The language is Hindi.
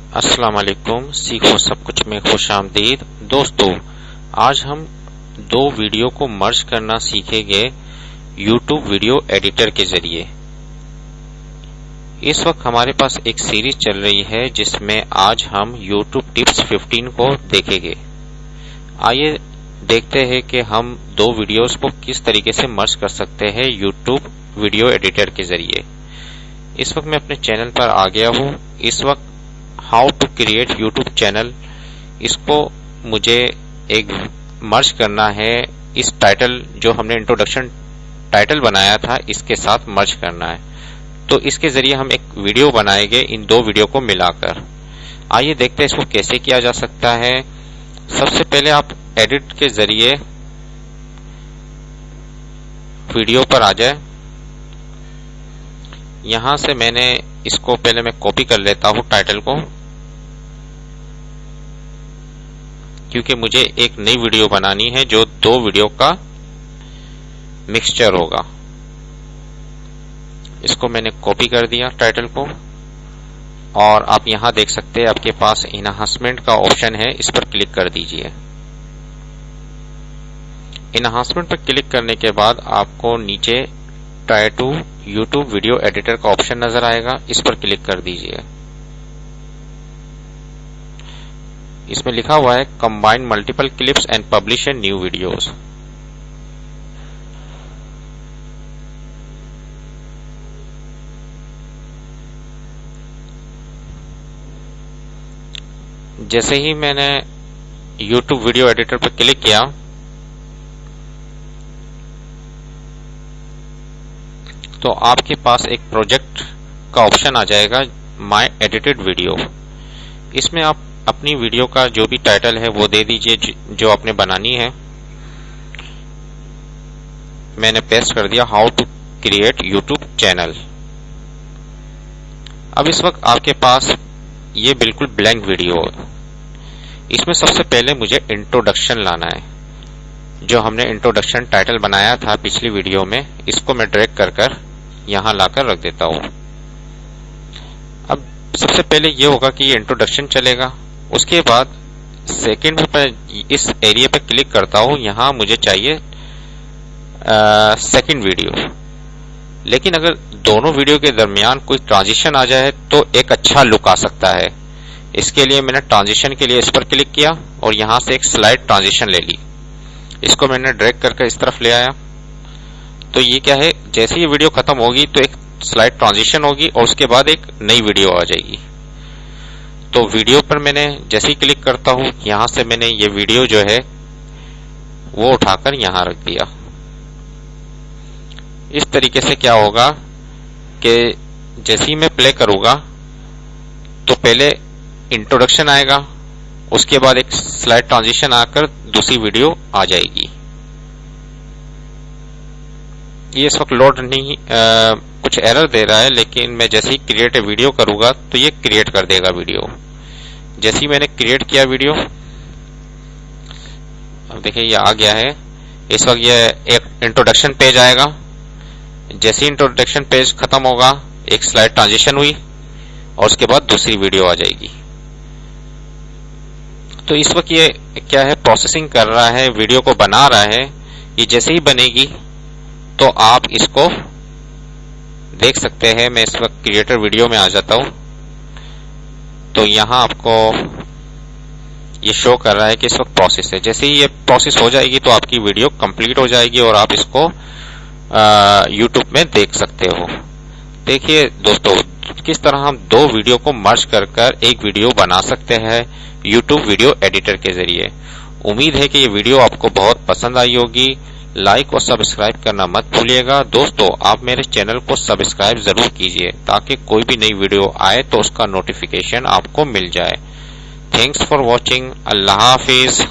अस्सलाम वालेकुम। सीखो सब कुछ में खुश आमदीद। दोस्तों, आज हम दो वीडियो को मर्ज करना सीखेंगे YouTube वीडियो एडिटर के जरिए। इस वक्त हमारे पास एक सीरीज चल रही है जिसमें आज हम YouTube टिप्स 15 को देखेंगे। आइए देखते हैं कि हम दो वीडियोस को किस तरीके से मर्ज कर सकते हैं YouTube वीडियो एडिटर के जरिए। इस वक्त मैं अपने चैनल पर आ गया हूँ। इस वक्त how to create YouTube channel, इसको मुझे एक मर्ज करना है। इस टाइटल जो हमने इंट्रोडक्शन टाइटल बनाया था इसके साथ मर्ज करना है। तो इसके जरिए हम एक वीडियो बनाएंगे इन दो वीडियो को मिलाकर। आइए देखते हैं इसको कैसे किया जा सकता है। सबसे पहले आप एडिट के जरिए वीडियो पर आ जाए। यहां से मैंने इसको पहले मैं कॉपी कर लेता हूं टाइटल को, क्योंकि मुझे एक नई वीडियो बनानी है जो दो वीडियो का मिक्सचर होगा। इसको मैंने कॉपी कर दिया टाइटल को, और आप यहां देख सकते हैं आपके पास इनहांसमेंट का ऑप्शन है, इस पर क्लिक कर दीजिए। इनहांसमेंट पर क्लिक करने के बाद आपको नीचे try to YouTube video editor का ऑप्शन नजर आएगा, इस पर क्लिक कर दीजिए। इसमें लिखा हुआ है combine multiple clips and publish a new videos. जैसे ही मैंने YouTube वीडियो एडिटर पर क्लिक किया तो आपके पास एक प्रोजेक्ट का ऑप्शन आ जाएगा, माय एडिटेड वीडियो। इसमें आप अपनी वीडियो का जो भी टाइटल है वो दे दीजिए जो आपने बनानी है। मैंने पेस्ट कर दिया how to create YouTube channel. अब इस वक्त आपके पास ये बिल्कुल ब्लैंक वीडियो है। इसमें सबसे पहले मुझे इंट्रोडक्शन लाना है। जो हमने इंट्रोडक्शन टाइटल बनाया था पिछली वीडियो में, इसको मैं ड्रैग कर यहां लाकर रख देता हूं। अब सबसे पहले ये होगा कि ये इंट्रोडक्शन चलेगा। उसके बाद सेकंड पर इस एरिया पे क्लिक करता हूं, यहां मुझे चाहिए सेकंड वीडियो। लेकिन अगर दोनों वीडियो के दरमियान कोई ट्रांजिशन आ जाए तो एक अच्छा लुक आ सकता है। इसके लिए मैंने ट्रांजिशन के लिए इस पर क्लिक किया और यहां से एक स्लाइड ट्रांजिशन ले ली। इसको मैंने ड्रैग करके इस तरफ ले आया। तो ये क्या है, जैसे ये वीडियो खत्म होगी तो एक स्लाइड ट्रांजिशन होगी और उसके बाद एक नई वीडियो आ जाएगी। तो वीडियो पर मैंने जैसे ही क्लिक करता हूं, यहां से मैंने ये वीडियो जो है वो उठाकर यहां रख दिया। इस तरीके से क्या होगा कि जैसे ही मैं प्ले करूंगा तो पहले इंट्रोडक्शन आएगा, उसके बाद एक स्लाइड ट्रांजिशन आकर दूसरी वीडियो आ जाएगी। ये इस वक्त लोड नहीं, कुछ एरर दे रहा है, लेकिन मैं जैसे ही क्रिएट ए वीडियो करूंगा तो ये क्रिएट कर देगा वीडियो। जैसे ही मैंने क्रिएट किया वीडियो, अब देखिए ये आ गया है। इस वक्त ये एक इंट्रोडक्शन पेज आएगा। जैसे ही इंट्रोडक्शन पेज खत्म होगा, एक स्लाइड ट्रांजिशन हुई और उसके बाद दूसरी वीडियो आ जाएगी। तो इस वक्त ये क्या है, प्रोसेसिंग कर रहा है, वीडियो को बना रहा है। ये जैसे ही बनेगी तो आप इसको देख सकते हैं। मैं इस वक्त क्रिएटर वीडियो में आ जाता हूं तो यहां आपको ये शो कर रहा है कि इस वक्त प्रोसेस है। जैसे ही ये प्रोसेस हो जाएगी तो आपकी वीडियो कंप्लीट हो जाएगी और आप इसको YouTube में देख सकते हो। देखिए दोस्तों, किस तरह हम दो वीडियो को मर्ज कर एक वीडियो बना सकते हैं YouTube वीडियो एडिटर के जरिए। उम्मीद है कि ये वीडियो आपको बहुत पसंद आई होगी। लाइक और सब्सक्राइब करना मत भूलिएगा। दोस्तों, आप मेरे चैनल को सब्सक्राइब जरूर कीजिए ताकि कोई भी नई वीडियो आए तो उसका नोटिफिकेशन आपको मिल जाए। Thanks for watching. Allah Hafiz.